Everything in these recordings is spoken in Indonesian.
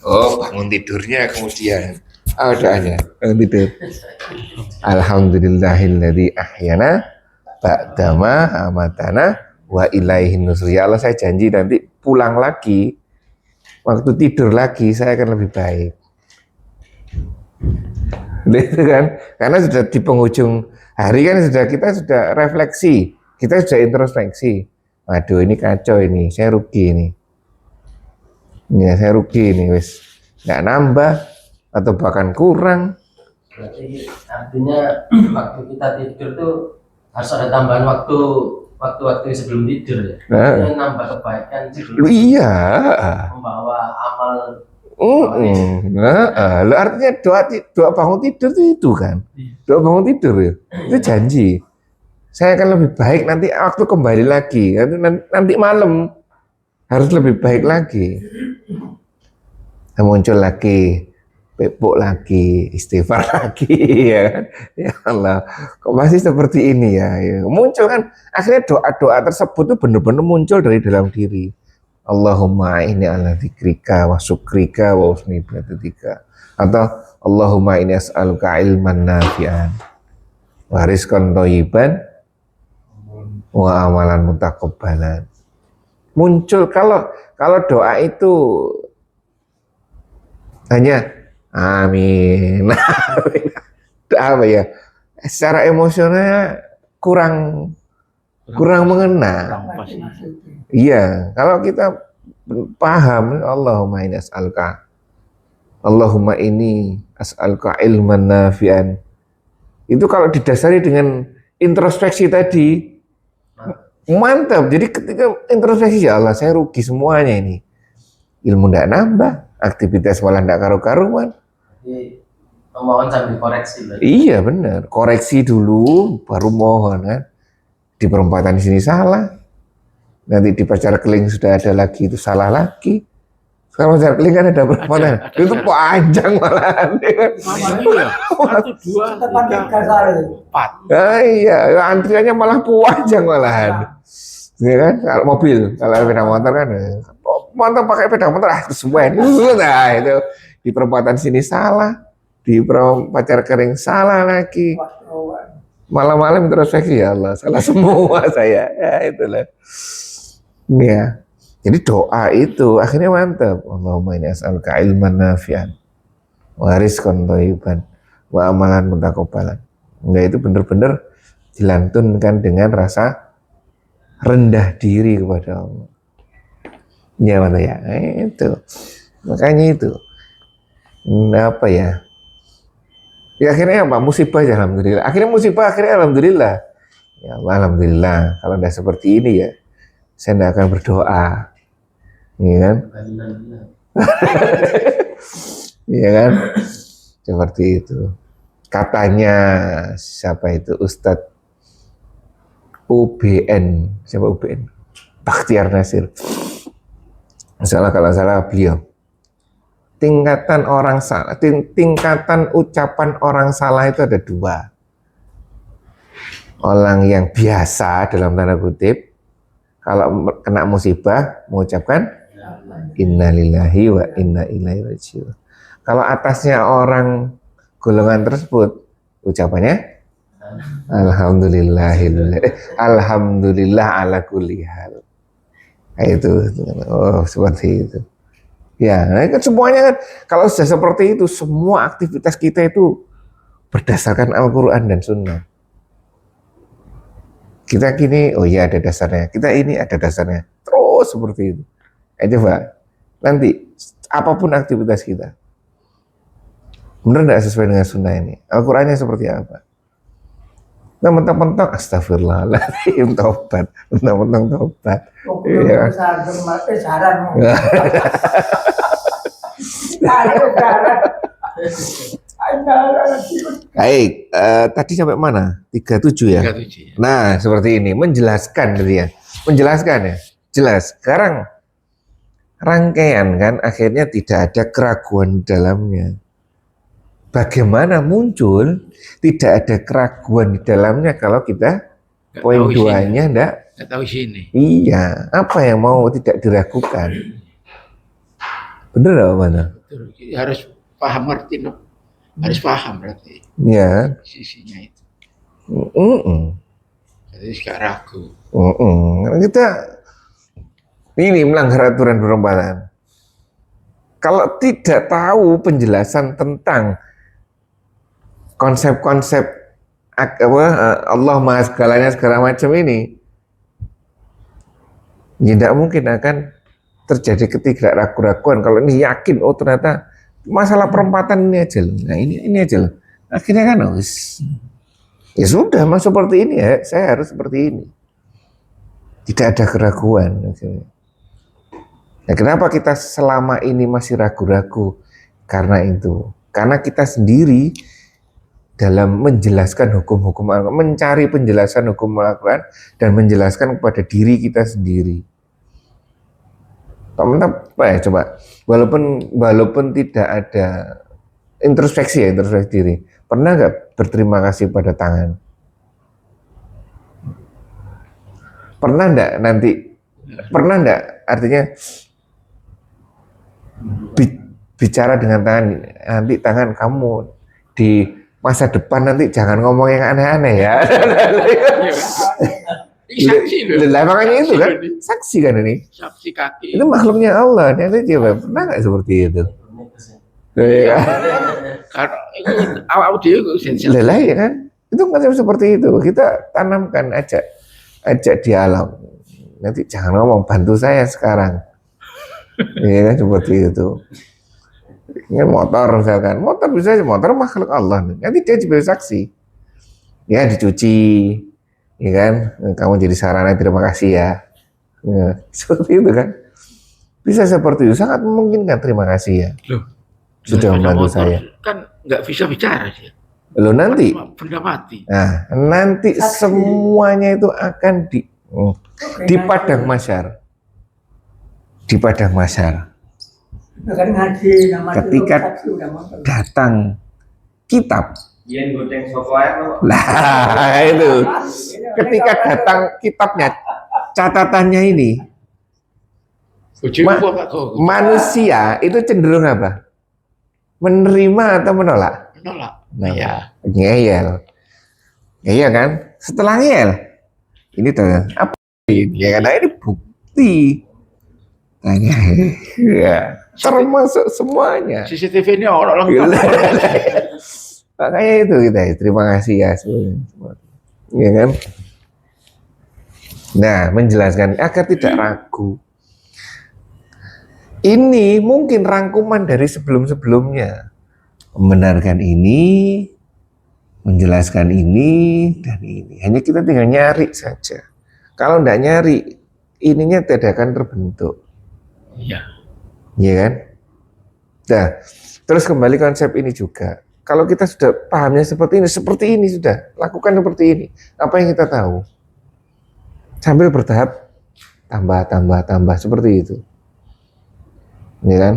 Oh, bangun tidurnya kemudian. Doanya bangun tidur. Alhamdulillahilladzi ahyana ba'dama amatana wa ilaihin nusur. Ya Allah, saya janji nanti pulang lagi, waktu tidur lagi saya akan lebih baik. Itu kan, karena sudah di penghujung hari kan kita sudah refleksi, kita sudah introspeksi. Waduh, ini kacau ini, saya rugi ini. Ya, saya rugi ini, wis nggak nambah atau bahkan kurang. Berarti artinya waktu kita tidur tuh harus ada tambahan waktu sebelum tidur ya. Nah, nambah kebaikan sebelum iya. Membawa amal. Nah, artinya doa bangun tidur itu kan. Doa bangun tidur ya. Itu janji. Saya akan lebih baik nanti waktu kembali lagi. Nanti malam harus lebih baik lagi. Muncul lagi, pepuk lagi, istighfar lagi, ya kan? Ya Allah, kok masih seperti ini ya? Muncul kan, akhirnya doa-doa tersebut tuh benar-benar muncul dari dalam diri. Allahumma inni ala dzikrika wa syukrika wa husni ibadatika. Atau Allahumma inni as'aluka ilman nafi'an wa rizqan thayyiban wa amalan mutaqabbalan. Muncul kalau doa itu hanya amin. Apa ya? Secara emosional kurang mengena. Iya, kalau kita paham Allahumma inni as'aluka, Allahumma inni as'aluka ilman nafi'an. Itu kalau didasari dengan introspeksi tadi, mantap. Jadi ketika introspeksi, ya Allah, saya rugi semuanya ini. Ilmu tidak nambah, aktivitas malah tidak karu-karuan. Mohon sambil koreksi. Iya benar, koreksi dulu, baru mohon kan. Di perempatan sini salah, nanti di pacar keling sudah ada lagi, itu salah lagi. Sekarang pacar keling kan ada perempatan, itu panjang malahan. Satu, dua, tiga, empat. Iya, antriannya malah panjang malahan. Ya kan, kalau mobil, kalau sepeda motor kan, motor pakai sepeda motor, kesuwen. Nah itu, di perempatan sini salah, di pacar kering salah lagi. Malam-malam introspeksi, ya Allah, salah semua saya. Ya itulah. Ya. Jadi doa itu akhirnya mantap. Allahumma inni as'aluka ilman nafi'an wa rizqan thayyiban wa amalan mutaqabbalan. Enggak, itu benar-benar dilantunkan dengan rasa rendah diri kepada Allah. Ya mana ya? Itu. Makanya itu. Apa ya? Ya akhirnya apa? Musibah ya alhamdulillah. Akhirnya musibah, akhirnya alhamdulillah. Ya Allah, alhamdulillah. Kalau udah seperti ini ya, saya tidak akan berdoa. Iya kan? Iya kan? Seperti itu. Katanya siapa itu? Ustadz UBN. Siapa UBN? Bakhtiar Nasir. Kalau salah beliau. Tingkatan orang salah, tingkatan ucapan orang salah itu ada dua. Orang yang biasa dalam tanda kutip, kalau kena musibah mengucapkan innalillahi wa inna ilaihi raji'un. Kalau atasnya orang golongan tersebut ucapannya alhamdulillah ala kulli hal. Itu seperti itu. Ya, kan semuanya kan kalau sudah seperti itu, semua aktivitas kita itu berdasarkan Al-Quran dan Sunnah. Kita gini, oh iya ada dasarnya. Kita ini ada dasarnya. Terus seperti itu. Coba nanti apapun aktivitas kita, benar tidak sesuai dengan Sunnah ini? Al-Qurannya seperti apa? Nah, mentang-mentang astagfirullahaladzim, tobat, mentang-mentang tobat. Iya. Baik, tadi sampai mana? 37 ya? 37 ya. Nah, seperti ini, menjelaskan dia. Menjelaskan ya, jelas. Sekarang rangkaian kan, akhirnya tidak ada keraguan di dalamnya. Bagaimana muncul tidak ada keraguan di dalamnya kalau kita poin 2-nya enggak tahu sini. Iya, apa yang mau tidak diragukan? Bener apa mana? betul. Harus paham ngerti, no? Harus paham berarti Ya. sisinya itu. Mm-mm. Jadi gak ragu. Karena kita ini melanggar aturan perempatan. Kalau tidak tahu penjelasan tentang konsep-konsep Allah Maha segalanya segala macam ini, ya tidak mungkin akan terjadi ketidakragu-raguan. Kalau ini yakin, oh ternyata masalah perempatan ini aja. Nah ini aja. Akhirnya kan ya sudah, mas seperti ini ya, saya harus seperti ini. Tidak ada keraguan. Nah, kenapa kita selama ini masih ragu-ragu? Karena itu. Karena kita sendiri dalam menjelaskan hukum-hukum Al-Quran, mencari penjelasan hukum Al-Quran dan menjelaskan kepada diri kita sendiri. Apa ya coba? Walaupun tidak ada introspeksi diri. Pernah nggak berterima kasih pada tangan? Pernah nggak artinya bicara dengan tangan, nanti tangan kamu di masa depan nanti jangan ngomong yang aneh-aneh ya. Saksi loh. Makanya itu kan saksi kan ini. Saksi kaki. Itu makhluknya Allah. Nanti coba pernah nggak seperti itu? Ya. Karena awal dia Lelah ya kan? Itu macam seperti itu. Kita tanamkan ajak dialog. Nanti jangan ngomong, bantu saya sekarang. Ya kan seperti itu. Ini motor misalkan, motor bisa aja, motor makhluk Allah. Nanti dia sebagai saksi. Ya dicuci, ya kan? Kamu jadi sarana, terima kasih ya. Ya seperti itu kan? Bisa seperti itu, sangat memungkinkan, terima kasih ya. Loh, sudah membantu saya. Kan nggak bisa bicara dia. Lo nanti, benda mati. nah nanti semuanya itu akan di padang mahsyar. Di padang mahsyar. Ketika datang kitab, lah itu. Ketika datang kitabnya, catatannya ini, manusia itu cenderung apa? Menerima atau menolak? Menolak. Nah, ya. Ngeyel. Iya kan? Setelah ngeyel, ini tuh apa? Ya karena ini bukti. Tanya, ya, termasuk semuanya. CCTV ini orang Makanya itu kita terima kasih ya semua. Ya kan? Nah, menjelaskan agar tidak ragu. Ini mungkin rangkuman dari sebelum-sebelumnya. Membenarkan ini, menjelaskan ini, dan ini. Hanya kita tinggal nyari saja. Kalau tidak nyari, ininya tidak akan terbentuk. Iya. Iya kan? Nah, terus kembali konsep ini juga. Kalau kita sudah pahamnya seperti ini sudah. Lakukan seperti ini. Apa yang kita tahu? Sambil bertahap, tambah, seperti itu. Iya kan?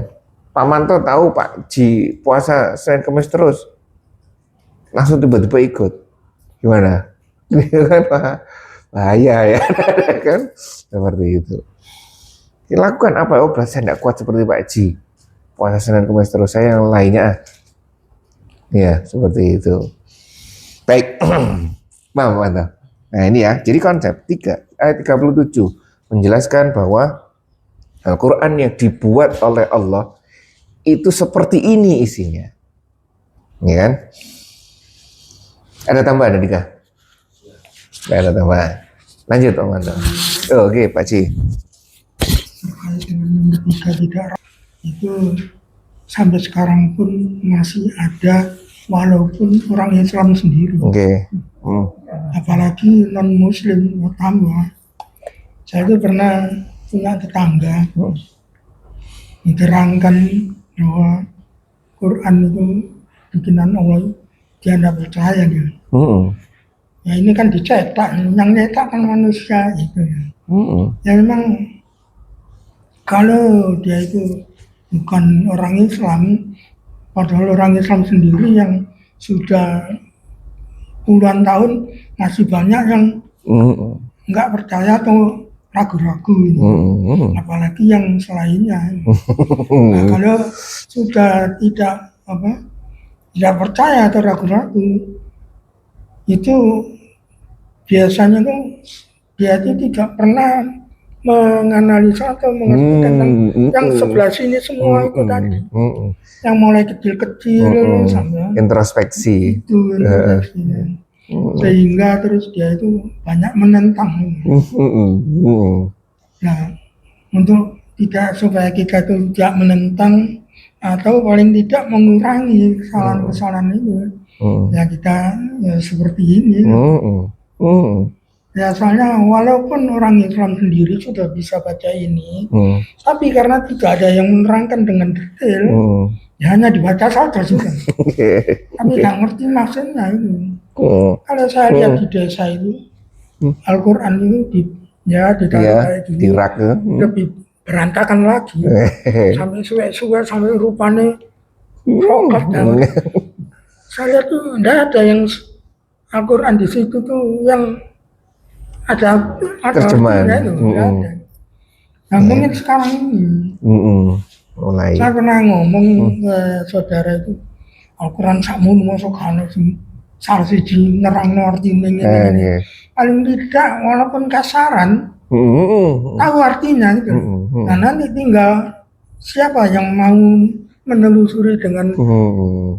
Pak Manto tahu Pak Ji puasa Senin Kamis terus. Langsung tiba-tiba ikut. Gimana? Kan bahaya ya. Kan? Seperti itu. Lakukan apa? Oh, berarti saya tidak kuat seperti Pak Ji. Puasa Senin Kamis terus, saya yang lainnya. Ya, seperti itu. Baik. Mantap. Nah, ini ya. Jadi konsep 3 ayat 37 menjelaskan bahwa Al-Qur'an yang dibuat oleh Allah itu seperti ini isinya. Ya kan? Ada tambahan Dika? Tidak ada tambahan. Lanjut, Om Manto. Oh, oke, Pak Ji. Terkait dengan yang ketiga tidak itu sampai sekarang pun masih ada walaupun orang Islam sendiri. Oke. Apalagi non Muslim utama. Saya itu pernah punya tetangga diterangkan bahwa Quran itu bikinan Allah, dia tidak percaya dia. Ya ini kan dicetak, yang nyetak kan manusia itu. Ya memang kalau dia itu bukan orang Islam, padahal orang Islam sendiri yang sudah puluhan tahun masih banyak yang nggak percaya atau ragu-ragu ini. Apalagi yang selainnya. Nah, kalau sudah tidak percaya atau ragu-ragu, itu biasanya tuh dia itu tidak pernah menganalisa atau mengerti tentang yang sebelah sini semua itu tadi. Yang mulai kecil-kecil sampai introspeksi. itu introspeksinya. Sehingga terus dia itu banyak menentang. Nah, untuk tidak supaya kita itu tidak menentang atau paling tidak mengurangi kesalahan-kesalahan itu, ya kita ya seperti ini. Ya soalnya walaupun orang Islam sendiri sudah bisa baca ini, tapi karena tidak ada yang menerangkan dengan detail, ya hanya dibaca saja sudah. Tapi nggak ngerti maksudnya itu. Kalau saya lihat di desa itu, Al-Quran itu ditaruh kayak gini, dirak, lebih berantakan lagi, sampai suwe-suwe, sampai rupanya rokat. Saya lihat tuh tidak ada yang Al-Quran di situ tuh yang ada terjemahan. itu, ada. Nah, mungkin sekarang ini, mulai. saya pernah ngomong ke saudara itu, Al-Quran sakmono masuk kana salah siji nerangno artine ngene. Paling tidak walaupun kasaran, tahu artinya gitu. Nah, nanti tinggal siapa yang mau menelusuri dengan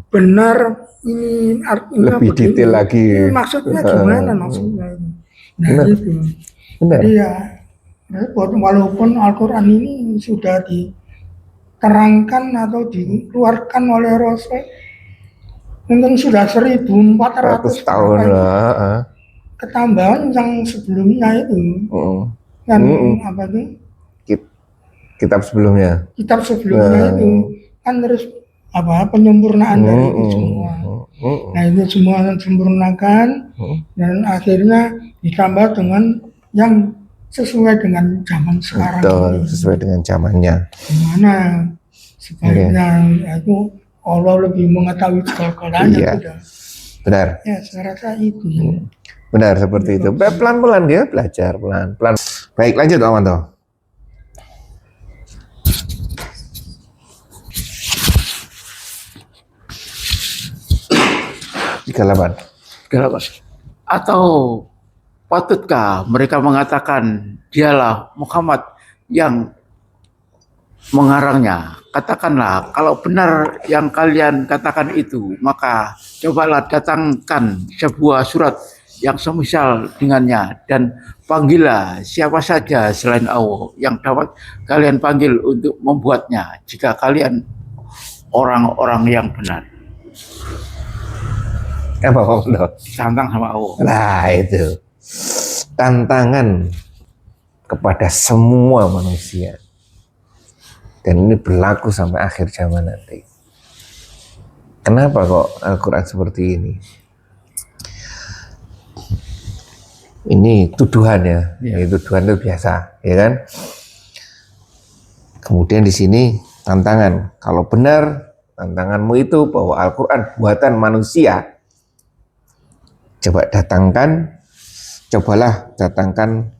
benar ini artinya lebih detail lagi. Maksudnya gimana maksudnya ini. Nah, benar. itu. Benar. Jadi ya repot walaupun Al-Quran ini sudah diterangkan atau dikeluarkan oleh Rasul mungkin sudah 1400 tahun ketambahan yang sebelumnya itu kan apa itu kitab sebelumnya itu kan terus penyempurnaan dari itu semua. Nah itu semua disempurnakan dan akhirnya ditambah dengan yang sesuai dengan zaman sekarang. Betul, sesuai dengan zamannya. Gimana sebaiknya itu Allah lebih mengetahui segala-galanya. Iya. Benar. Ya saya rasa itu. Benar seperti itu. Pelan-pelan dia belajar pelan-pelan. Baik, lanjut Om Anto. Atau patutkah mereka mengatakan dialah Muhammad yang mengarangnya? Katakanlah, kalau benar yang kalian katakan itu, maka cobalah datangkan sebuah surat yang semisal dengannya dan panggillah siapa saja selain Allah yang dapat kalian panggil untuk membuatnya jika kalian orang-orang yang benar. Apa Om Anto? Tantang sama Allah. Nah itu tantangan kepada semua manusia. Dan ini berlaku sampai akhir zaman nanti. Kenapa kok Al-Quran seperti ini? Ini tuduhan ya. Tuduhan itu biasa, ya kan? Kemudian di sini tantangan. Kalau benar tantanganmu itu bahwa Al-Quran buatan manusia, cobalah datangkan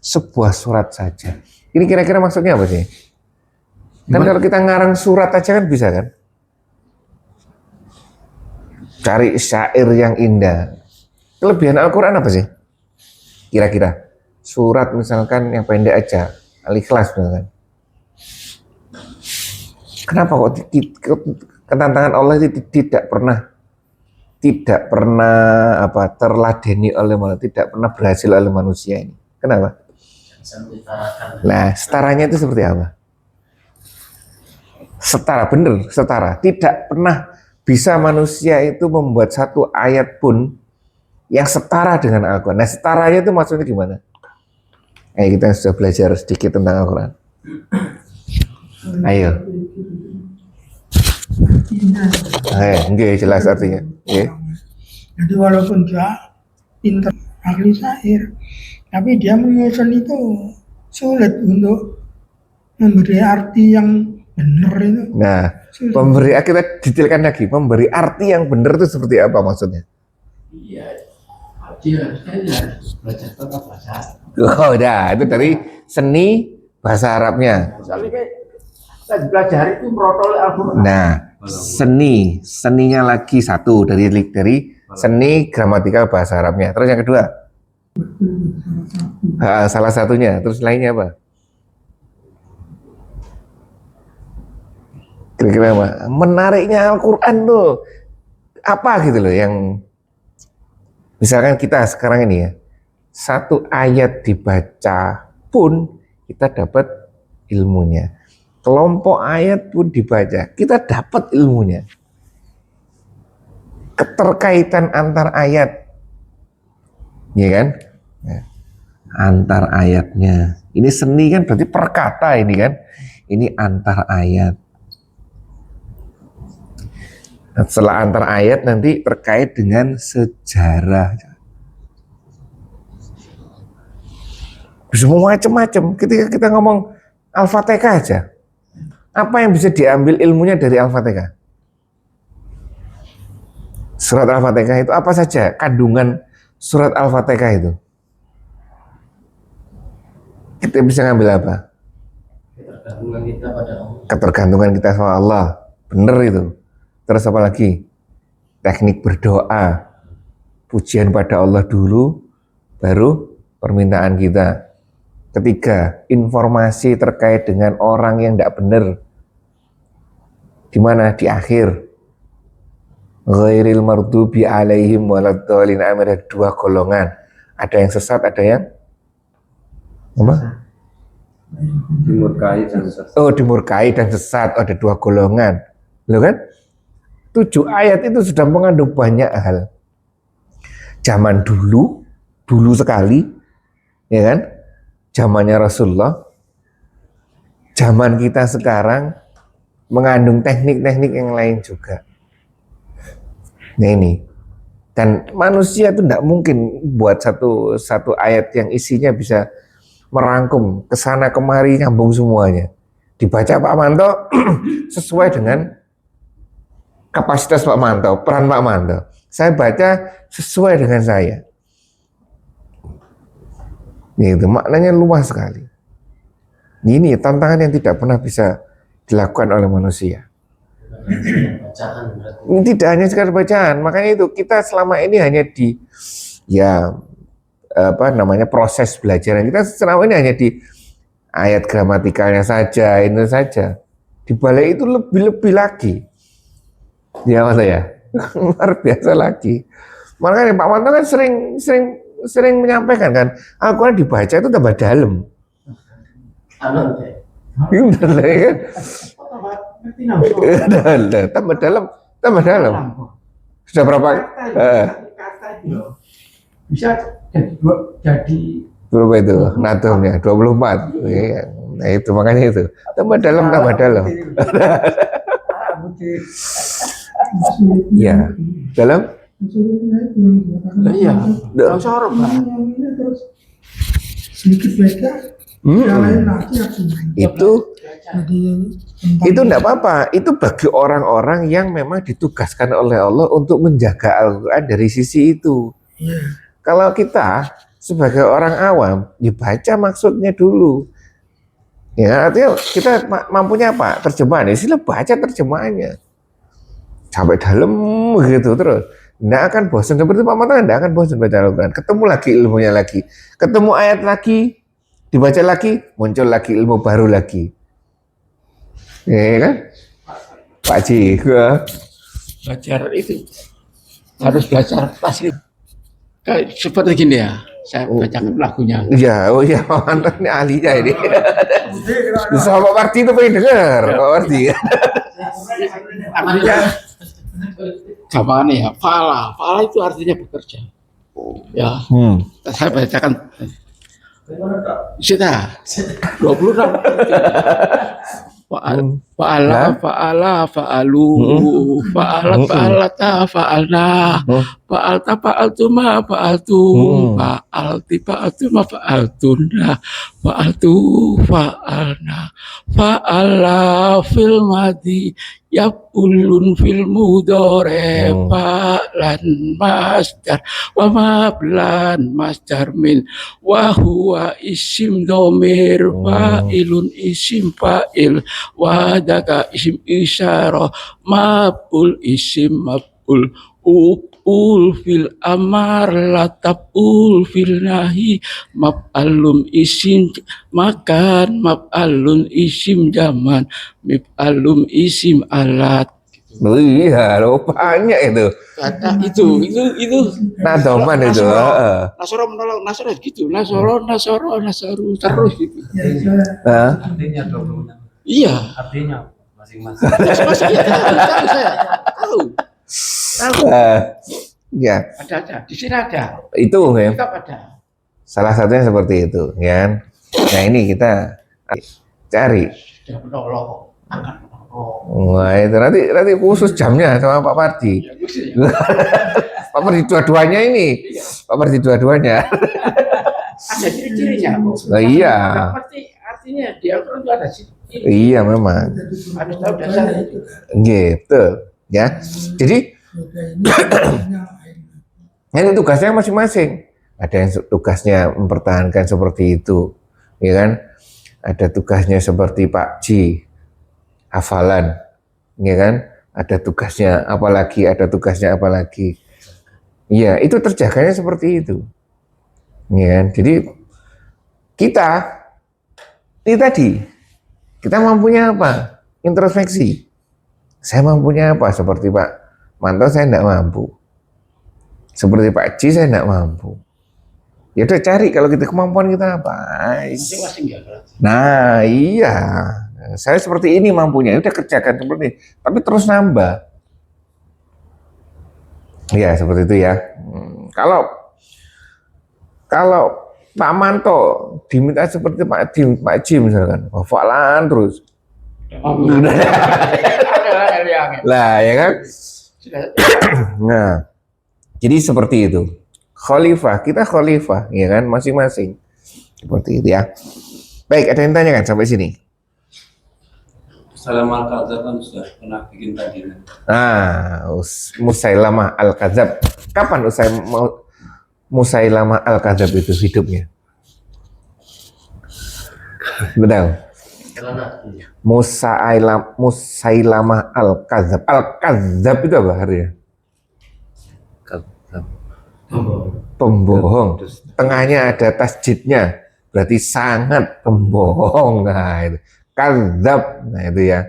sebuah surat saja. Ini kira-kira maksudnya apa sih? Kan kalau kita ngarang surat aja kan bisa kan? Cari syair yang indah. Kelebihan Al-Quran apa sih? Kira-kira surat misalkan yang pendek aja, Al-Ikhlas misalkan. Kenapa kok ketantangan Allah itu tidak pernah terladeni oleh manusia, tidak pernah berhasil oleh manusia ini? Kenapa? Nah, setaranya itu seperti apa? Setara, bener, setara. Tidak pernah bisa manusia itu membuat satu ayat pun yang setara dengan Al-Quran. Nah, setaranya itu maksudnya gimana? Kita sudah belajar sedikit tentang Al-Quran. Ayo. Enggak jelas artinya. Jadi walaupun dia pintar ahli syair, tapi dia menyusun itu sulit untuk memberi arti yang benar itu. Nah, kita detailkan lagi. Memberi arti yang benar itu seperti apa maksudnya? Iya, Dia harus belajar tata bahasa. Oh, udah, itu dari seni bahasa Arabnya. Soalnya kita belajar itu merotol Al-Quran. Nah, seninya lagi satu dari seni gramatikal bahasa Arabnya. Terus yang kedua, salah satunya. Terus lainnya apa? Kira-kira apa? Menariknya Al-Quran tuh apa gitu loh yang misalkan kita sekarang ini ya, satu ayat dibaca pun kita dapat ilmunya. Kelompok ayat pun dibaca, kita dapat ilmunya. Keterkaitan antar ayat, ya kan? Nah, antar ayatnya. Ini seni kan berarti perkata ini kan. Ini antar ayat. Nah, setelah antar ayat nanti terkait dengan sejarah. Semua macam-macam. Ketika kita ngomong Al-Fatihah aja, apa yang bisa diambil ilmunya dari Al-Fatihah? Surat Al-Fatihah itu apa saja kandungan surat Al-Fatihah itu? Kita bisa ngambil apa? Ketergantungan kita pada Allah. Ketergantungan kita sama Allah. Bener itu. Terus apa lagi? Teknik berdoa. Pujian pada Allah dulu, baru permintaan kita. Ketiga, informasi terkait dengan orang yang tidak benar. Di mana? Di akhir. Ghairil maghdubi alaihim waladdallin. Ada dua golongan. Ada yang sesat, ada yang apa? Dimurkai dan sesat. Oh, dimurkai dan sesat. Ada dua golongan. Loh kan? 7 ayat itu sudah mengandung banyak hal. Zaman dulu sekali, ya kan? Zamannya Rasulullah, zaman kita sekarang mengandung teknik-teknik yang lain juga. Nah ini, dan manusia itu tidak mungkin buat satu ayat yang isinya bisa merangkum kesana kemari nyambung semuanya. Dibaca Pak Manto sesuai dengan kapasitas Pak Manto, peran Pak Manto. Saya baca sesuai dengan saya. Itu maknanya luas sekali. Ini tantangan yang tidak pernah bisa dilakukan oleh manusia. Bacaan berarti. Ini tidak hanya sekadar bacaan, makanya itu kita selama ini hanya di proses belajaran kita selama ini hanya di ayat gramatikalnya saja, itu saja. Di balik itu lebih lagi. Ya Mas ya, luar biasa lagi. Makanya Pak Manto kan sering menyampaikan kan, Al-Quran dibaca itu tambah dalam. Bener kan? Tambah dalam. Sudah berapa? Kata itu bisa jadi berapa itu? Natumnya 24. Ya, nah itu makanya itu. Tambah dalam. Ya, dalam. iya. Enggak usah orang, Pak. Sedikit beda, yang lain lagi artinya. Itu enggak apa-apa. Itu bagi orang-orang yang memang ditugaskan oleh Allah untuk menjaga Al-Quran dari sisi itu. Iya. Kalau kita sebagai orang awam, dibaca maksudnya dulu. Ya, artinya kita mampunya apa? Terjemahan. Ya, sila baca terjemahannya. Sampai dalam gitu terus. Nggak akan bosan, seperti Pak Manto nggak akan bosan baca Al-Quran. Ketemu lagi ilmunya lagi, ketemu ayat lagi, dibaca lagi, muncul lagi ilmu baru lagi. Ya kan? Pak Haji, Belajar itu harus belajar pasti. Kayak seperti gini ya, saya bacakan lagunya. iya, Pak Manto ini ahlinya ini. Bisa Pak Wardi itu pengen dengar, Pak Wardi. Artinya gampang ya, fa'ala itu artinya bekerja. Ya, saya bacakan. Sudah 26. Fa'ala, fa'alu, fa'alata, fa'alna, fa'altuma, fa'altuma, fa'altuna, fa'alna, fa'ala fil madi, Yaqulun fil mudhari fa'lan masdar wa mablan masdar min wa huwa isim dhamir fa'ilun isim fa'il wa daka isim isyarah maf'ul isim maf'ul ul fil amar lataful fil nahi maf'alun isim makan maf'alun isim zaman maf'alun isim alat. Oh iya, loh, banyak itu. Kata itu Nadoman itu. Nasoro menolong Nasoro gitu, Nasaru terus gitu. Artinya dua Iya. artinya masing-masing. Saya tahu. Ya, Ada. Di sini ada. itu ya. Tetap ada. Salah satunya seperti itu, ya. Nah ini kita cari. Sudah menolong, akan menolong. Wah itu nanti khusus jamnya sama Pak Pardi. Ya, mesti. Pak Pardi dua-duanya ini. Pak Pardi dua-duanya. Ada ciri-cirinya. Nah, iya. Artinya dia kan ada ciri. Iya memang. Harus tahu dasar itu. Gitu, ya. Jadi ini tugasnya masing-masing. Ada yang tugasnya mempertahankan seperti itu, ya kan? Ada tugasnya seperti Pak Ji, hafalan, ya kan? Ada tugasnya apalagi, ada tugasnya apalagi. Iya, itu terjaganya seperti itu, ya kan? Jadi ini tadi, kita mampunya apa? Introspeksi. Saya mampunya apa? Seperti Pak Manto saya tidak mampu. Seperti Pak Ji saya tidak mampu. Ya udah cari kalau kita kemampuan kita apa. Masing-masing ya. Nah iya. Saya seperti ini mampunya. Udah kerjakan seperti ini. Tapi terus nambah. Ya seperti itu ya. Kalau Pak Manto diminta seperti Pak Ji misalkan. Hafalan terus. Lah ya kan. Nah, jadi seperti itu. Khalifah, kita khalifah, ya kan, masing-masing. Seperti itu ya. Baik, ada yang tanya kan sampai sini? Musailamah al-Kadzab kan sudah pernah bikin tadi. Nah, Musailamah al-Kadzab. Kapan Musailamah al-Kadzab itu hidupnya? Betul. Musailamah al-Kadzab. Al-Kadzab itu apa artinya? Pembohong. Tengahnya ada tasjidnya. Berarti sangat pembohong. Nah, itu. Kadzab. Nah, itu ya.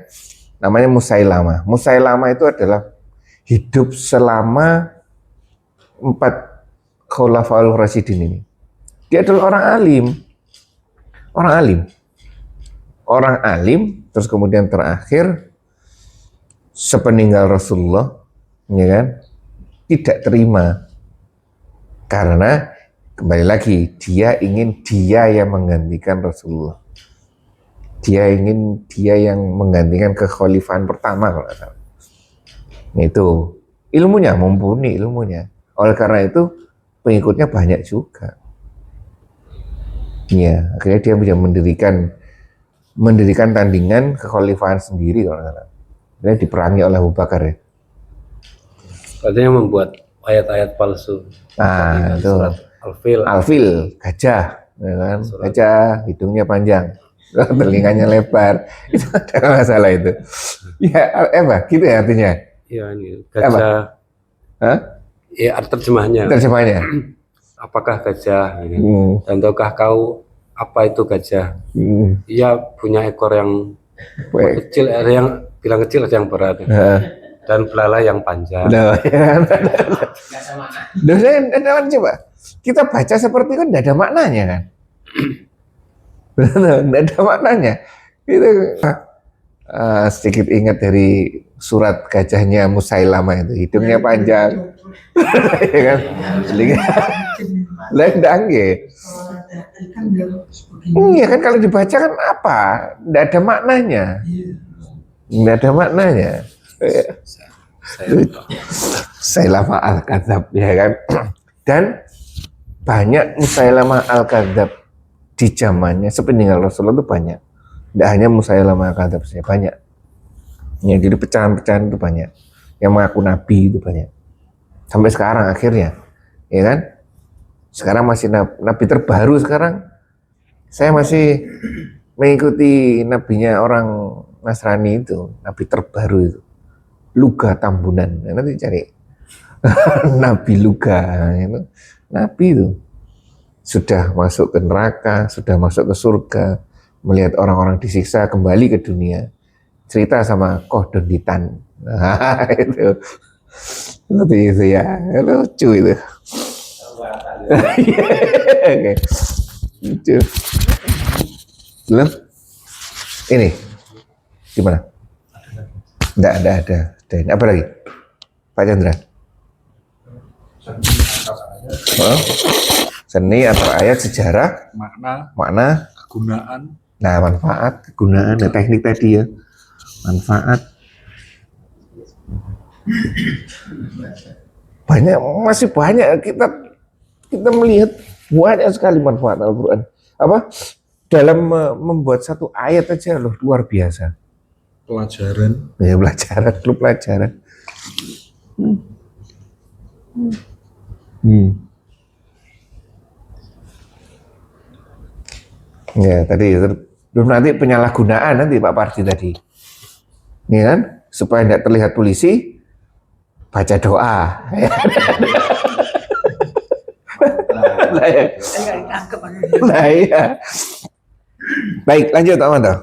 Namanya Musailamah. Musailamah itu adalah hidup selama 4 Khulafaul Rasyidin ini. Dia adalah orang alim. Orang alim, terus kemudian terakhir sepeninggal Rasulullah, ya kan, tidak terima karena kembali lagi dia ingin dia yang menggantikan Rasulullah, dia yang menggantikan kekhalifahan pertama kalau nggak salah. Itu ilmunya mumpuni ilmunya, oleh karena itu pengikutnya banyak juga. Ya, akhirnya dia bisa mendirikan tandingan kekhalifahan sendiri kalau nggak salah. Dia diperangi oleh Abu Bakar ya. Katanya membuat ayat-ayat palsu. Nah, itu Al-Fil. Alfil, gajah, ya kan? Gajah, hidungnya panjang, telinganya lebar. Itu ada masalah itu. Ya, gitu ya artinya. Iya ini gajah. Hah? Ya terjemahnya. Terjemahnya. Apakah gajah? Dan tahukah kau apa itu gajah? Ia punya ekor yang kecil, ada yang bilang kecil, ada yang berat. Dan belalai yang panjang. Nah, ya kan? Dosen, coba kita baca seperti kan tidak ada maknanya kan? Benar, tidak ada maknanya. Itu sedikit ingat dari surat gajahnya Musailamah itu, hidungnya panjang, ya kan? Lendang gitu. Iya kan kalau dibaca kan apa? Tidak ada maknanya. Tidak ada maknanya. Musailamah al-Kadzab, ya kan? Dan banyak Musailamah al-Kadzab di zamannya sepeninggal Rasulullah itu banyak. Tidak hanya Musailamah al-Kadzab saja, banyak. Ya, jadi pecahan-pecahan itu banyak. Yang mengaku nabi itu banyak. Sampai sekarang akhirnya, ya kan? Sekarang masih nabi terbaru sekarang. Saya masih mengikuti nabinya orang Nasrani itu, nabi terbaru itu. Luga Tambunan. Nanti cari Nabi Luga itu. Nabi itu sudah masuk ke neraka, sudah masuk ke surga, melihat orang-orang disiksa kembali ke dunia. Cerita sama Koh Donditan. Nah, itu. Seperti itu ya. Lucu itu. Oke. Lucu. Belum? Ini. Gimana? Enggak ada. Dan apa lagi? Pak Chandra. Seni atau ayat, sejarah, makna, kegunaan, nah manfaat, kegunaan, ya, teknik tadi ya, manfaat. Masih banyak kita melihat banyak sekali manfaat Al-Quran. Apa? Dalam membuat satu ayat aja loh luar biasa. pelajaran. Ya klub pelajaran. Ya tadi belum nanti penyalahgunaan nanti Pak Pardi tadi, ya kan? Supaya tidak terlihat polisi, baca doa. Nah, iya. Baik, lanjut Pak Manto.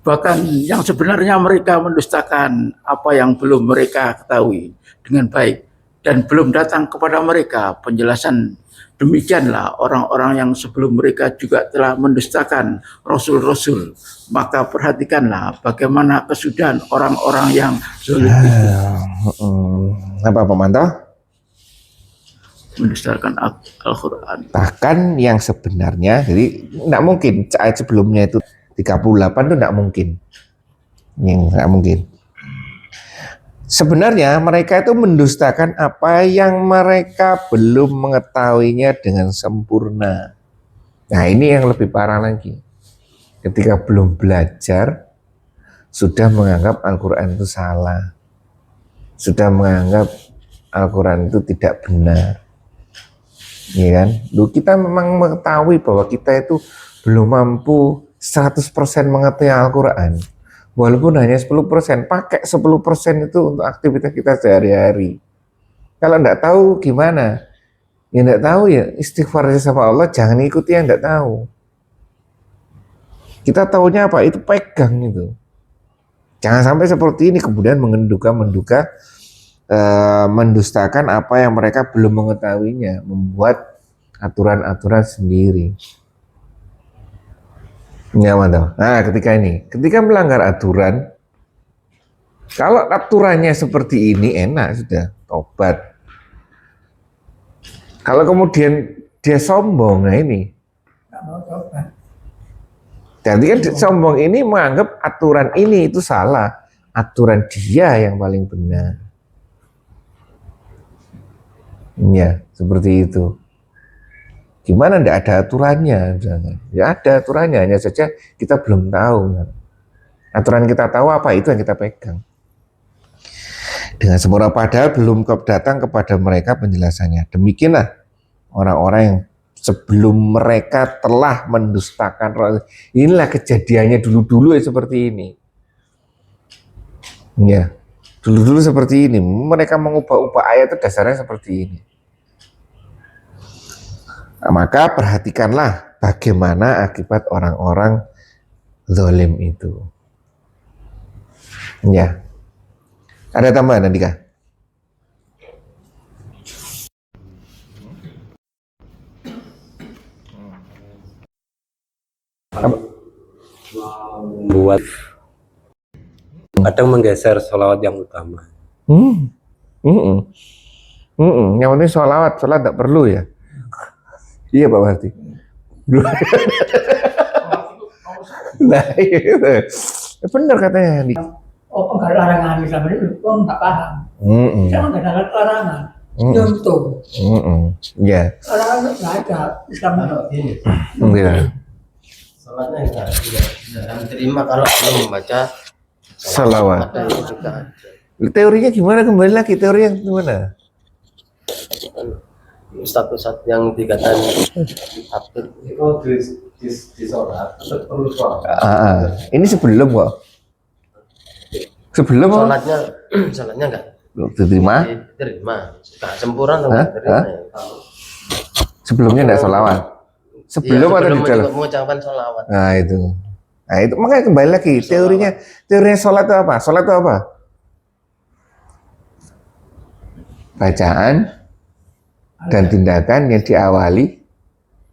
Bahkan yang sebenarnya mereka mendustakan apa yang belum mereka ketahui dengan baik dan belum datang kepada mereka penjelasan. Demikianlah orang-orang yang sebelum mereka juga telah mendustakan rasul-rasul. Maka perhatikanlah bagaimana kesudahan orang-orang yang zalim itu. Apa Pak Manto? Mendustakan Al-Quran. Bahkan yang sebenarnya, jadi tidak mungkin ayat sebelumnya itu 38 itu tidak mungkin. Yang tidak mungkin. Sebenarnya mereka itu mendustakan apa yang mereka belum mengetahuinya dengan sempurna. Nah ini yang lebih parah lagi. Ketika belum belajar, sudah menganggap Al-Quran itu salah. Sudah menganggap Al-Quran itu tidak benar. Ya kan? Kita memang mengetahui bahwa kita itu belum mampu 100% mengetahui Al-Quran. Walaupun hanya 10%, pakai 10% itu untuk aktivitas kita sehari-hari. Kalau enggak tahu gimana? Ya enggak tahu ya, istighfar sama Allah, jangan ikuti yang enggak tahu. Kita tahunya apa? Itu pegang itu. Jangan sampai seperti ini kemudian menduga-menduga, mendustakan apa yang mereka belum mengetahuinya, membuat aturan-aturan sendiri. Ya, mantap. Nah, ketika melanggar aturan, kalau aturannya seperti ini enak sudah, tobat. Kalau kemudian dia sombong, nah ini. Jadi kan sombong ini menganggap aturan ini itu salah, aturan dia yang paling benar. Ya, seperti itu. Gimana tidak ada aturannya? Ya ada aturannya, hanya saja kita belum tahu. Aturan kita tahu apa, itu yang kita pegang. Dengan sempurna padahal belum datang kepada mereka penjelasannya. Demikianlah orang-orang yang sebelum mereka telah mendustakan. Inilah kejadiannya dulu-dulu ya seperti ini. Ya, dulu-dulu seperti ini. Mereka mengubah-ubah ayat itu dasarnya seperti ini. Nah, maka perhatikanlah bagaimana akibat orang-orang zalim itu. Ya. Ada tambahan Andika? Buat kadang menggeser sholawat yang utama. Yang penting sholat tidak perlu ya. Iya Pak Marti. Nah itu benar katanya. Oh enggak larangan sama itu, enggak paham. Saya enggak ada larangan. Contoh. Ya. Larangan enggak ada Islam. Iya. Sholatnya tidak akan terima kalau belum membaca Salawat. Ada itu juga ada. Teorinya gimana, kembali lagi teorinya gimana? Ustadz yang dikatakan aktif itu di sholat tetap perlu sholat. Ini sebelum kok. Sebelum kok. Sholatnya enggak Diterima? diterima. Enggak sempurna atau enggak diterima. Sebelumnya enggak sholawat. Sebelum atau di dalam? Mengucapkan sholawat. Nah itu makanya kembali lagi teorinya sholat itu apa? Sholat itu apa? Bacaan dan tindakan yang diawali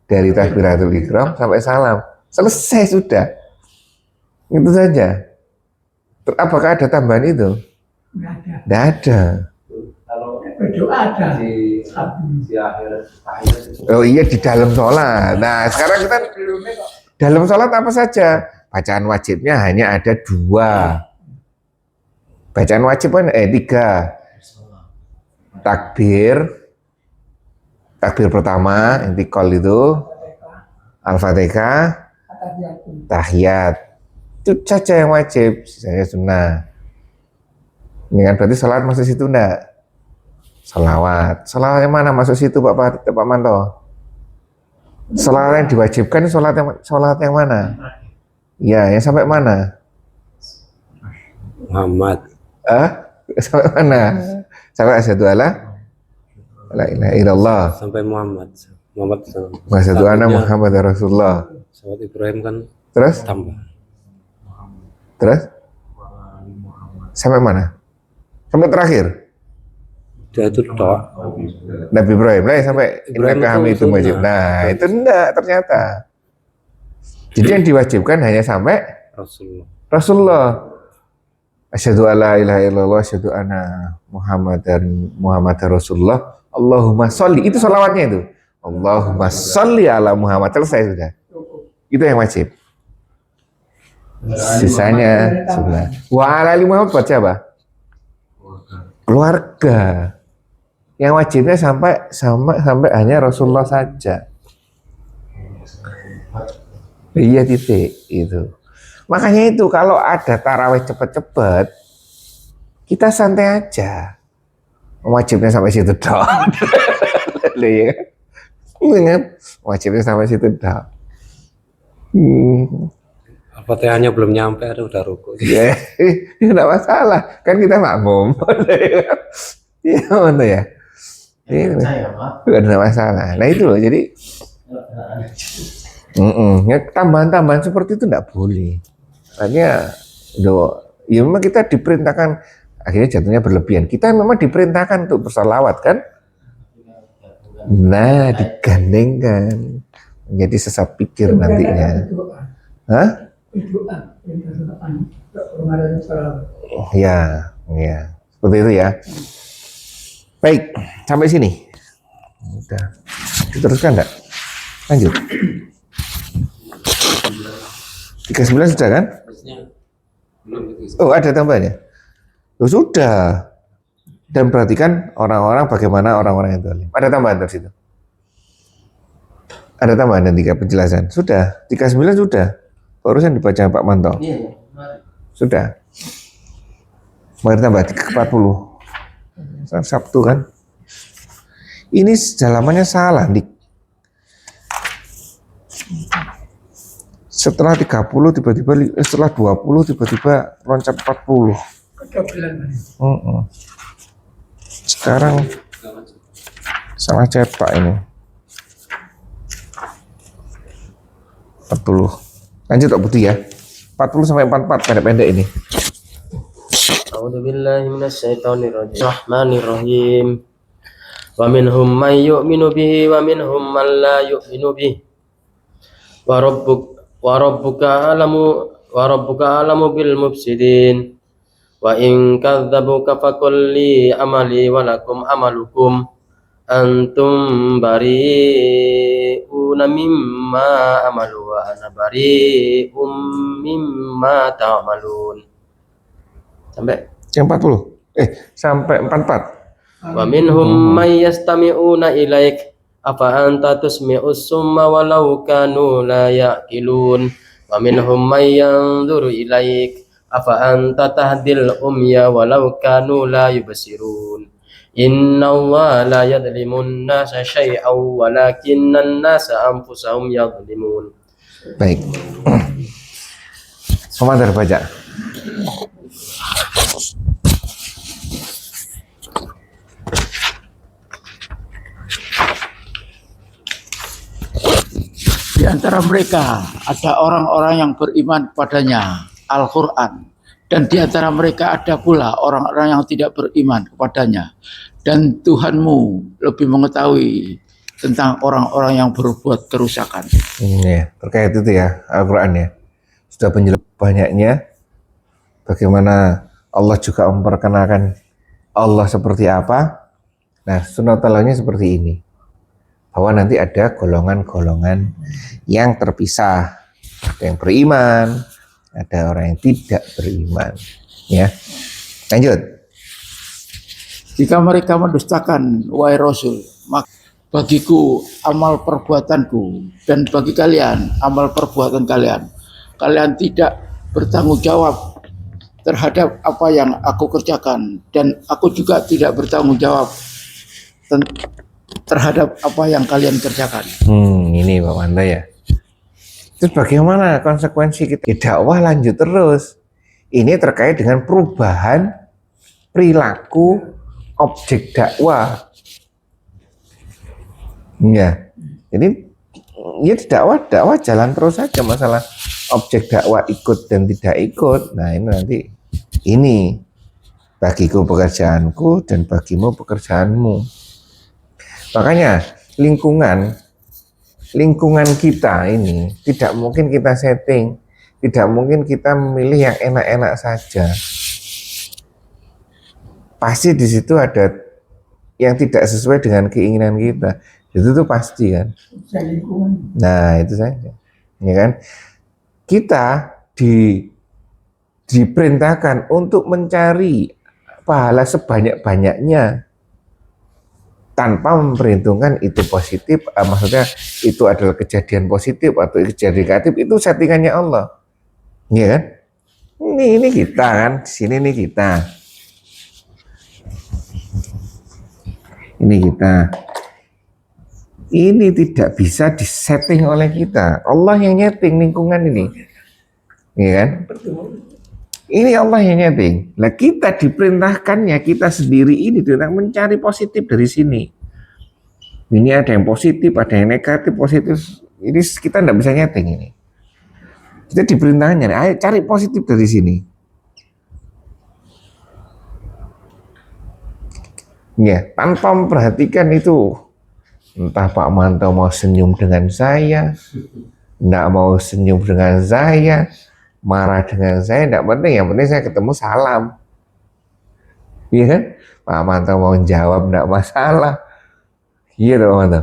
dari takbiratul ihram sampai salam. Selesai sudah. Itu saja. Apakah ada tambahan itu? Tidak ada. Kalau Berdoa ada. di akhir Oh iya, di dalam sholat. Nah sekarang kita dalam sholat apa saja? Bacaan wajibnya hanya ada 2. Bacaan wajib kan 3. Takbir pertama, intikal itu, Al-Fatihah, tahiyat. Itu saja yang wajib, sisanya sunnah. Ini kan berarti sholat masuk situ enggak? Salawat yang mana masuk situ Pak Manto? Sholat yang diwajibkan sholat yang mana? Ya, yang sampai mana? Muhammad. Sampai mana? Sampai asyhadu alla la ilaha illallah. Sampai Muhammad. Asyhadu anna Muhammad Rasulullah. Sahabat Ibrahim kan Terus? tambah. Terus? Sampai mana? Sampai terakhir? Dia itu doa. Nabi Ibrahim lah sampai Ibrahim innaka itu hamidum majid. sunnah. Nah, itu enggak ternyata. Jadi yang diwajibkan hanya sampai Rasulullah. Asyhadu alla ilaha illallah, asyhadu anna Muhammadar Rasulullah. Allahumma sholli. Itu sholawatnya itu. Allahumma sholli ala Muhammad. Selesai sudah. Itu yang wajib. Sisanya sunnah. Wa ala ali Muhammad buat siapa? Keluarga. Yang wajibnya sampai hanya Rasulullah saja. Iya titik itu. Makanya itu kalau ada tarawih cepet-cepet, kita santai aja. Wajibnya sampai situ doang. Iya kan? Wajibnya sampai situ doang. Al-Fatihahnya belum nyampe ada udah rukuk. Ya, enggak masalah. Kan kita makmum. Iya, mana ya? Enggak ada masalah. Nah itu loh, jadi ya, tambahan-tambahan seperti itu enggak boleh. Hanya ya memang kita diperintahkan, akhirnya jatuhnya berlebihan. Kita memang diperintahkan untuk bersalawat kan? Nah, digandengkan menjadi sesat pikir nantinya. Hah? Ya, seperti itu ya. Baik, sampai sini. Udah, diteruskan enggak? Lanjut. 39 sudah kan? Oh, ada tambahannya? Oh, sudah. Dan perhatikan orang-orang bagaimana orang-orang yang zalim. Ada tambahan dari situ. Ada tambahan dan 3 penjelasan. Sudah, 39 sudah. Barusan dibaca Pak Manto. Iya, Sudah. Mari tambah 40. Sabtu kan? Ini halamannya salah, Dik. Setelah 30 tiba-tiba setelah 20 tiba-tiba loncat 40. Sekarang salah cetak ini. 40. Lanjut Pak Budi ya. 40 sampai 44 pendek-pendek ini. A'udzubillahi minasyaitonirrajim. Rahmanirrahim. Wa minhum may yu'minu bihi wa minhum man la yu'minu bihi. Wa rabbuka alamu bil mufsidin. Wa in kadzdzabuka faqul li amali wa lakum amalukum antum bari'una mimma amalu wa ana bari'um mimma ta'malun. Sampai yang 40. Sampai 44. wa minhum may yastami'una ilaik afa anta tusmi'us summa walau kanu la ya'qilun wa minhum may yanzuru ilaik afa anta tahdil umya walau kanu la yubsirun. Inna Allah la yadlimun nasa syai'aw walakinnan nasa anfusahum yadlimun. Baik. Komandan baca. Di antara mereka ada orang-orang yang beriman kepadanya, Al-Quran. Dan di antara mereka ada pula orang-orang yang tidak beriman kepadanya. Dan Tuhanmu lebih mengetahui tentang orang-orang yang berbuat kerusakan. Ya, terkait itu ya, Al-Quran ya. Sudah penjelasan banyaknya bagaimana Allah juga memperkenalkan Allah seperti apa. Nah, sunatallahnya seperti ini, bahwa nanti ada golongan-golongan yang terpisah, ada yang beriman, ada orang yang tidak beriman. Ya, lanjut. Jika mereka mendustakan, wahai Rasul, maka bagiku amal perbuatanku, dan bagi kalian amal perbuatan kalian. Kalian tidak bertanggung jawab terhadap apa yang aku kerjakan, dan aku juga tidak bertanggung jawab terhadap apa yang kalian kerjakan. Ini Pak Manda ya. Terus bagaimana konsekuensi kita? Dakwah lanjut terus. Ini terkait dengan perubahan perilaku objek dakwah. Ya, jadi ya dakwah jalan terus saja, masalah objek dakwah ikut dan tidak ikut. Nah ini nanti ini bagiku pekerjaanku dan bagimu pekerjaanmu. Makanya lingkungan kita ini tidak mungkin kita setting, tidak mungkin kita memilih yang enak-enak saja. Pasti di situ ada yang tidak sesuai dengan keinginan kita. Itu tuh pasti kan. Nah itu saja, ya kan. Kita diperintahkan untuk mencari pahala sebanyak-banyaknya tanpa memperhitungkan itu positif, maksudnya itu adalah kejadian positif atau kejadian negatif, itu settingannya Allah, ya kan? Ini kita kan, di sini nih kita, ini kita. Ini tidak bisa disetting oleh kita. Allah yang nyeting lingkungan ini, ya kan? Ini Allah yang nyeting. Nah kita diperintahkannya, kita sendiri ini tentang mencari positif dari sini. Ini ada yang positif, ada yang negatif, positif. Ini kita tidak bisa nyeting ini. Kita diperintahkannya, ayo cari positif dari sini. Ya, tanpa memperhatikan itu. Entah Pak Manto mau senyum dengan saya, enggak mau senyum dengan saya, marah dengan saya, enggak penting, yang penting saya ketemu salam. Iya kan? Pak Manto mau jawab enggak masalah. Iya Pak Manto.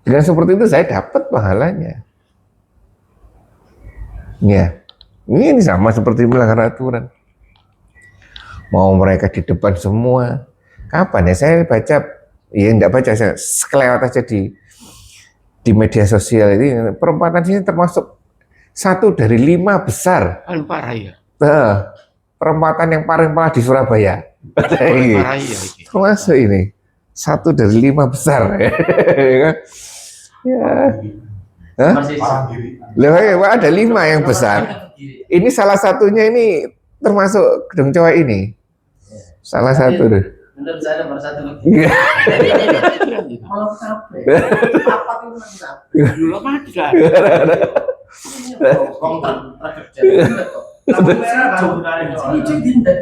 Dengan seperti itu saya dapat pahalanya. Ya, ini sama seperti melanggar aturan. Mau mereka di depan semua. Kapan ya saya baca? Ya enggak baca, saya sekelewat aja di media sosial ini. Perempatan sini termasuk 1 dari 5 besar. Paling parah ya. Perempatan yang paling parah di Surabaya. Paling parah ya. Termasuk ini 1 dari 5 besar. Ya. Loh, ada 5 yang besar. Ini salah satunya, ini termasuk Gedung Coa ini. Salah satu deh. Bener, saya nomor 1 lagi. Malam capek. Apa itu capek? Dulu mati kan. Kontrak kerja. Lampu merah kan. Izin dinda.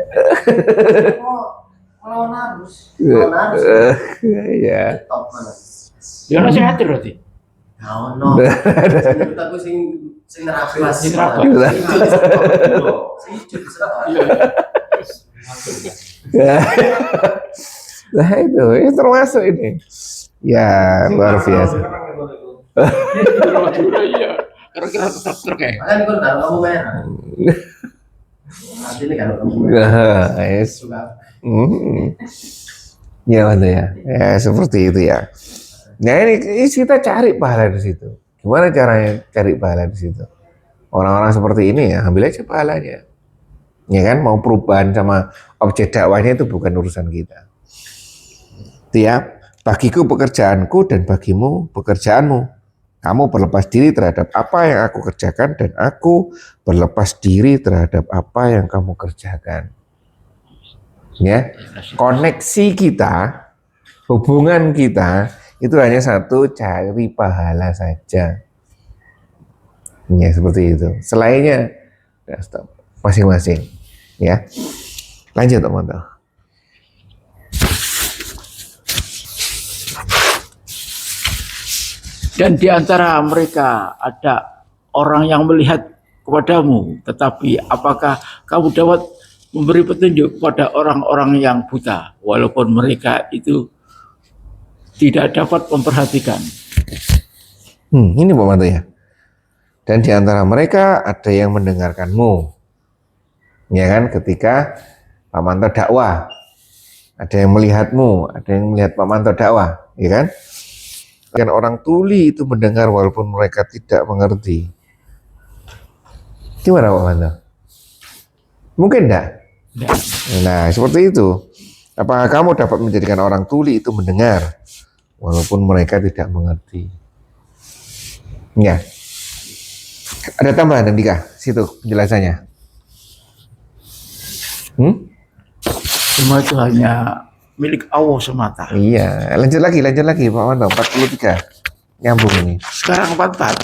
Melawan arus. Iya. Top mana? Ya ono sehat berarti. No. Menurut aku sing nerabas. Sing nerabas. Nah itu termasuk ini. Ya luar biasa. Iya. Kira-kira tetap terkait. Makanya kalau lampu merah. Nanti ini kalau lampu merah. Yes. Ya betul ya. Ya seperti itu ya. Nah ini kita cari pahala di situ. Gimana caranya cari pahala di situ? Orang-orang seperti ini ya ambil aja pahalanya. Ya kan, mau perubahan sama objek dakwahnya itu bukan urusan kita. Tiap bagiku pekerjaanku dan bagimu pekerjaanmu. Kamu berlepas diri terhadap apa yang aku kerjakan dan aku berlepas diri terhadap apa yang kamu kerjakan. Ya, koneksi kita, hubungan kita itu hanya satu, cari pahala saja. Ya, seperti itu. Selainnya ya, stop. Masing-masing. Ya, lanjut teman-teman. Dan di antara mereka ada orang yang melihat kepadamu, tetapi apakah kamu dapat memberi petunjuk kepada orang-orang yang buta, walaupun mereka itu tidak dapat memperhatikan? Ini Pak Manto ya. Dan di antara mereka ada yang mendengarkanmu. Ya kan, ketika Pak Manto dakwah. Ada yang melihatmu, ada yang melihat Pak Manto dakwah, ya kan? Dan orang tuli itu mendengar walaupun mereka tidak mengerti. Gimana Pak Manto? Mungkin enggak? Nah, seperti itu. Apakah kamu dapat menjadikan orang tuli itu mendengar walaupun mereka tidak mengerti? Ya. Ada tambahan Andika, situ penjelasannya. Semua itu hanya milik Allah semata. Iya, lanjut lagi Pak Manto, 43. Nyambung ini. Sekarang 44.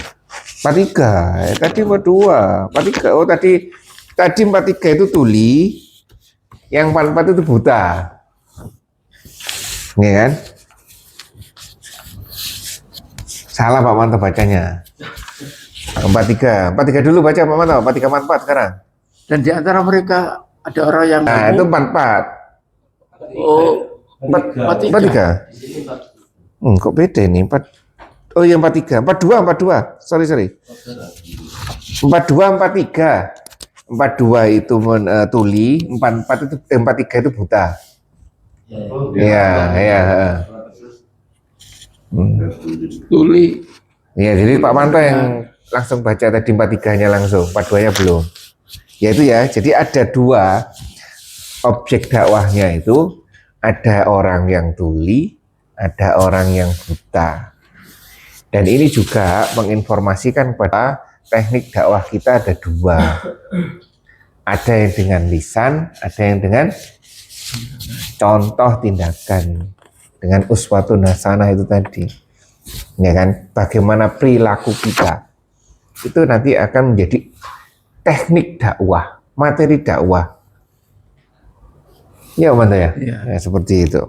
43, tadi 42. 43. Oh, tadi 43 itu tuli, yang 44 itu buta. Iya kan? Salah Pak Manto bacanya. 43 dulu baca Pak Manto, 43 44 sekarang. Dan di antara mereka ada orang yang Nah, itu 44. oh 43. Kok beda ini? Oh iya 43, 42. Sorry. 42, 43. 42 itu tuli, 44 itu 43 itu buta. Iya. Tuli. Ya, jadi Pak Manto yang langsung baca tadi 43-nya langsung, 42-nya belum. Ya itu ya, jadi ada dua objek dakwahnya itu, ada orang yang tuli, ada orang yang buta. Dan ini juga menginformasikan pada teknik dakwah kita ada dua. Ada yang dengan lisan, ada yang dengan contoh tindakan. Dengan uswatun hasanah itu tadi. Ya kan, bagaimana perilaku kita. Itu nanti akan menjadi teknik dakwah, materi dakwah. Ya, Manto ya? Ya, seperti itu.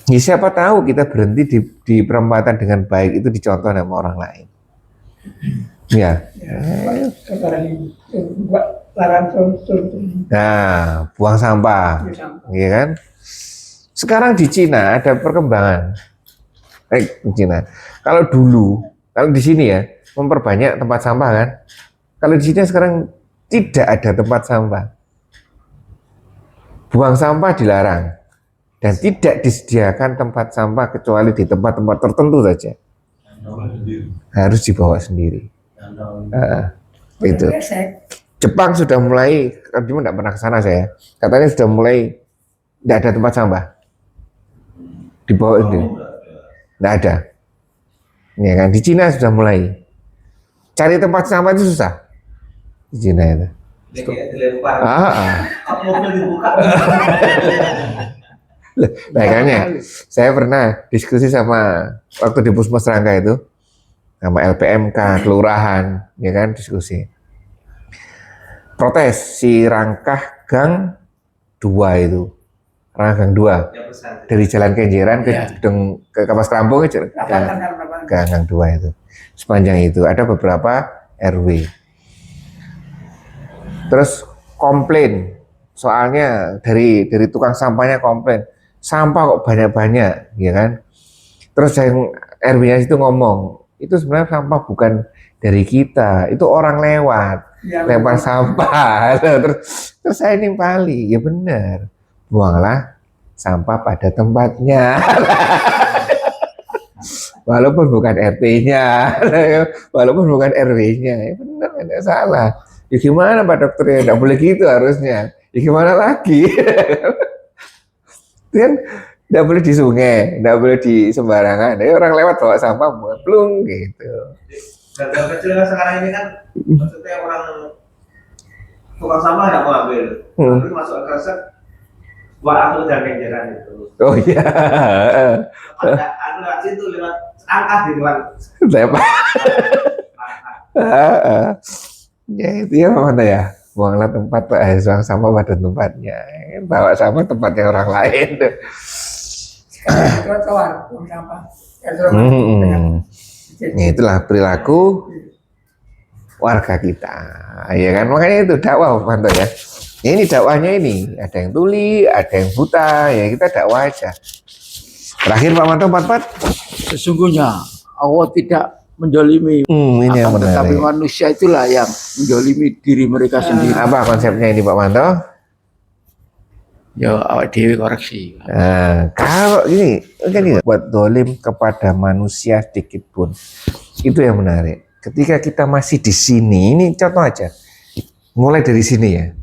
Ya, siapa tahu kita berhenti di perempatan dengan baik itu dicontoh sama orang lain. Ya. Nah, buang sampah. Ya kan? Sekarang di Cina ada perkembangan. Di Cina. Kalau di sini ya, memperbanyak tempat sampah kan. Kalau di sini sekarang tidak ada tempat sampah. Buang sampah dilarang. Dan tidak disediakan tempat sampah kecuali di tempat-tempat tertentu saja. Harus dibawa sendiri. Itu. Jepang sudah mulai, cuma tidak pernah ke sana saya. Katanya sudah mulai tidak ada tempat sampah. Dibawa sendiri. Tidak ada. Ya kan, di Cina sudah mulai. Cari tempat sampah itu susah. Di Cina itu. Makanya saya pernah diskusi sama waktu di Puskesmas Rangka itu sama LPMK, kelurahan, ya kan, diskusi. Protes si Rangkah Gang 2 itu. Rangkah Gang 2. Dari Jalan Kenjeran ke Kapas Kerampung ke Gang 2 itu. Sepanjang itu ada beberapa RW. Terus komplain, soalnya dari tukang sampahnya komplain, sampah kok banyak-banyak, ya kan? Terus yang RW-nya itu ngomong, itu sebenarnya sampah bukan dari kita, itu orang lewat, lempar sampah. Terus saya nimpali, ya benar, buanglah sampah pada tempatnya. walaupun bukan RT-nya, walaupun bukan RW-nya, ya benar, tidak salah. Ya gimana Pak Dokter ya, tidak boleh gitu harusnya. Ya gimana lagi? Itu kan tidak boleh di sungai, tidak boleh di sembarangan. Ya, orang lewat bawa sampah, plung gitu. Dan kecil kan sekarang ini kan maksudnya orang tukang sampah nggak mau ambil, tapi masuk ke kresek, buat aku dan kenjeran itu. Oh iya. Ada anu lewat situ lewat angkat di luar. Lewat. Ya itu ya mana ya, buanglah tempat buang sampah pada tempatnya, bawa sampah tempatnya orang lain. Trotoar, buang sampah. Ya, itulah perilaku warga kita, ya kan, makanya itu dakwah Panto ya. Ya, ini dakwahnya ini, ada yang tuli, ada yang buta, ya kita dakwah aja. Terakhir Pak Manto 44. Sesungguhnya Allah tidak menjolimi, Ini yang tetapi menarik. manusia itulah yang menjolimi diri mereka sendiri. Apa konsepnya ini Pak Manto? Ya awak dewi koreksi. Kalau ini kan ini buat dolim kepada manusia sedikit pun, itu yang menarik. Ketika kita masih di sini, ini contoh aja, mulai dari sini ya.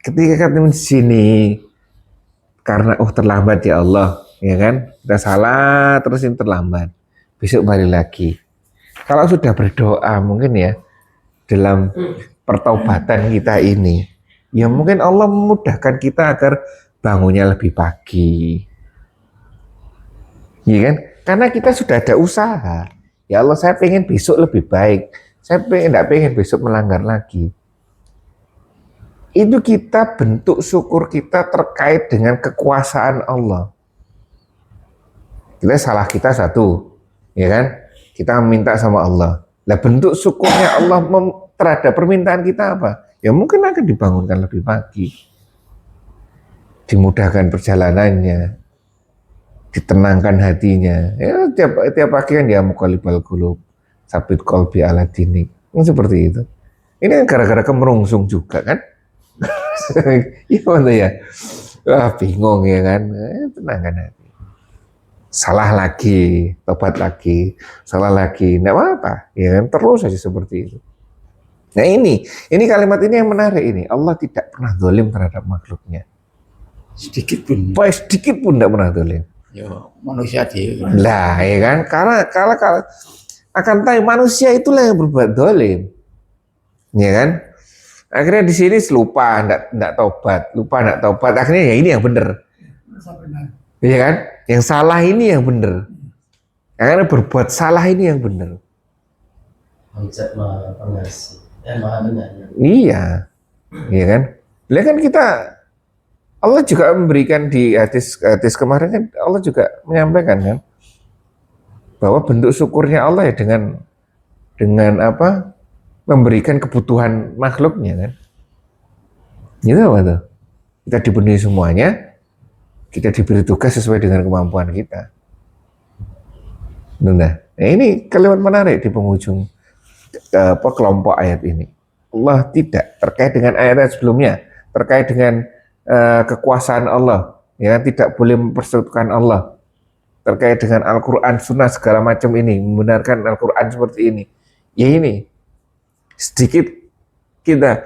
Ketika kita di sini, karena terlambat ya Allah, ya kan? Kita salah terus ini terlambat, besok balik lagi. Kalau sudah berdoa mungkin ya dalam pertaubatan kita ini, ya mungkin Allah memudahkan kita agar bangunnya lebih pagi, ya kan? Karena kita sudah ada usaha. Ya Allah, saya pengen besok lebih baik. Saya tidak pengen besok melanggar lagi. Itu kita bentuk syukur kita terkait dengan kekuasaan Allah. Kita salah kita satu, ya kan? Kita minta sama Allah. Nah, bentuk syukurnya Allah terhadap permintaan kita apa? Ya mungkin akan dibangunkan lebih pagi, dimudahkan perjalanannya, ditenangkan hatinya. Ya tiap pagi kan dia muqallibal qulub, sabit qalbi ala dinik. Seperti itu. Ini kan gara-gara kemerungsung juga kan? Gimana ya? Wah, bingung ya kan? Tenangkan hati. Salah lagi, tobat lagi, salah lagi, enggak apa-apa, ya kan? Terus saja seperti itu. Nah ini kalimat ini yang menarik ini. Allah tidak pernah zalim terhadap makhluknya. Sedikit pun. Sedikit pun tidak pernah zalim. Ya manusia dia. Lah ya kan, karena kalau akan tahu manusia itulah yang berbuat zalim, ya kan? Akhirnya di sini lupa, enggak tobat, akhirnya ya ini yang benar, ya kan? Yang salah ini yang benar, akhirnya berbuat salah ini yang benar. Konsep maha pengasih, maha benar. Iya, iya kan? Lihat kan kita, Allah juga memberikan di hadis kemarin kan, Allah juga menyampaikan kan, bahwa bentuk syukurnya Allah ya dengan apa? Memberikan kebutuhan makhluknya kan. Itu apa tuh? Kita dipenuhi semuanya, kita diberi tugas sesuai dengan kemampuan kita. Nah, ini kalimat menarik di penghujung kelompok ayat ini. Allah tidak terkait dengan ayat sebelumnya, terkait dengan kekuasaan Allah, ya tidak boleh mempersekutukan Allah, terkait dengan Al-Quran, Sunnah segala macam ini, membenarkan Al-Quran seperti ini. Ya ini sedikit kita,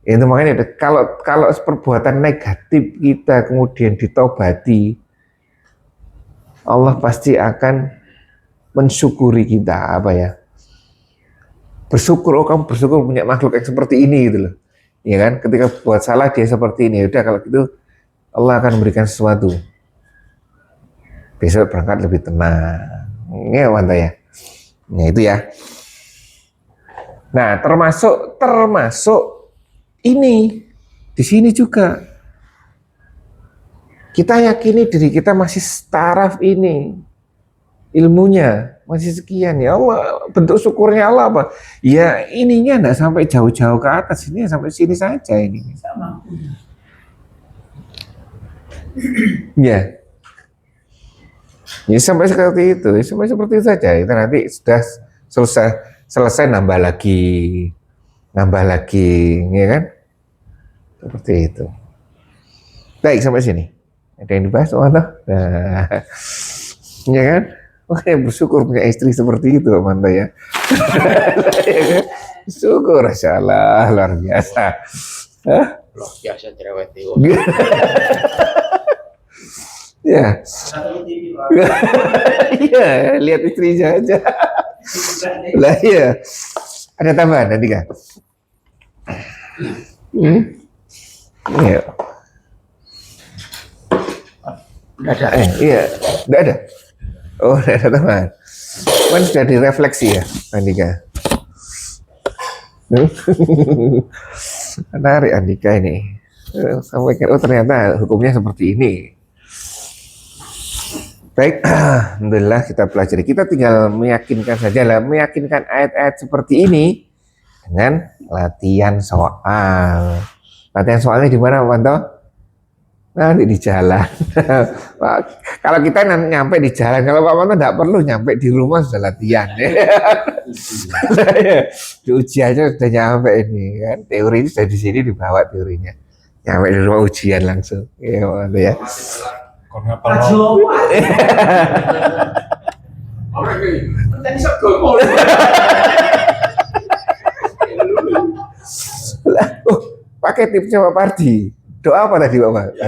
itu makanya kalau perbuatan negatif kita kemudian ditobati, Allah pasti akan mensyukuri kita, apa ya? Bersyukur, oh kamu bersyukur punya makhluk yang seperti ini gitu loh. Ya kan, ketika buat salah dia seperti ini, udah kalau gitu Allah akan memberikan sesuatu. Besok berangkat lebih tenang. Ya mantap ya. Nah itu ya. Nah termasuk ini di sini juga kita yakini diri kita masih taraf ini, ilmunya masih sekian, ya Allah, bentuk syukurnya Allah apa? Ya ininya enggak sampai jauh-jauh ke atas, ini sampai sini saja ini. Ya. Ya sampai seperti itu, sampai seperti itu saja. Itu nanti sudah selesai nambah lagi, ya kan? Seperti itu. Baik sampai sini. Ada yang dibahas, mana? Nah, ya kan? Makanya bersyukur punya istri seperti itu, Manta ya. Syukur, Masya Allah, luar biasa. Hah? Luar biasa cerewet itu. Ya, Satu TV, Pak. iya, lihat istrinya aja. Lah iya. Ada tambahan nanti kan? Iya. Tidak ada. Iya, enggak ada. Oh, enggak ada tambahan. Kan sudah direfleksi ya, Andika. Menarik Andika ini. Sampaikan, oh ternyata hukumnya seperti ini. Baik, alhamdulillah kita pelajari. Kita tinggal meyakinkan saja lah, meyakinkan ayat-ayat seperti ini dengan latihan soal. Latihan soalnya di mana, Pak Manto? Nanti di jalan. Kalau kita nyampe di jalan, kalau Pak Manto tidak perlu nyampe di rumah sudah latihan. Di ujiannya sudah nyampe ini kan. Teori ini sudah di sini dibawa teorinya. Nyampe di rumah ujian langsung. Iya, Pak Manto ya. Lah, pakai tipsnya Pak Pardi. Doa apa tadi Pak Pardi?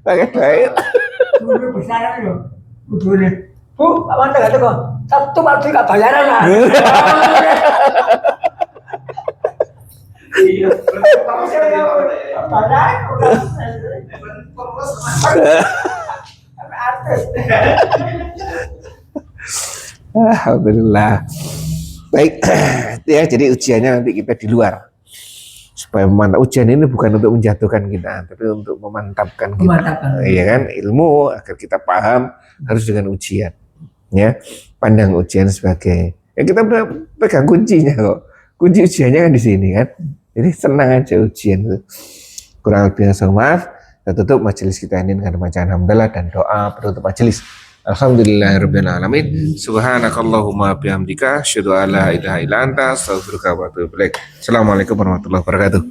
Pakai doa. Guru besar loh. Guru ini. Bu, Pak Manto kata kok. Sabtu Mati gak bayaran lah. Iya. Bayaran udah. Alhamdulillah. Baik, ya jadi ujiannya nanti kita di luar. Supaya memantap ujian ini bukan untuk menjatuhkan kita, tapi untuk memantapkan kita. Iya kan, ilmu agar kita paham harus dengan ujian. Ya, pandang ujian sebagai ya kita pegang kuncinya kok. Kunci ujiannya kan di sini kan. Jadi senang aja ujian itu. Kurang lebih maaf. Kita tutup majelis kita ini dengan bacaan hamdalah dan doa penutup majelis. Alhamdulillahirabbil alamin. Subhanakallahumma bihamdika asyhadu an la ilaha illa anta astaghfiruka wa atubu ilaik. Assalamualaikum warahmatullahi wabarakatuh.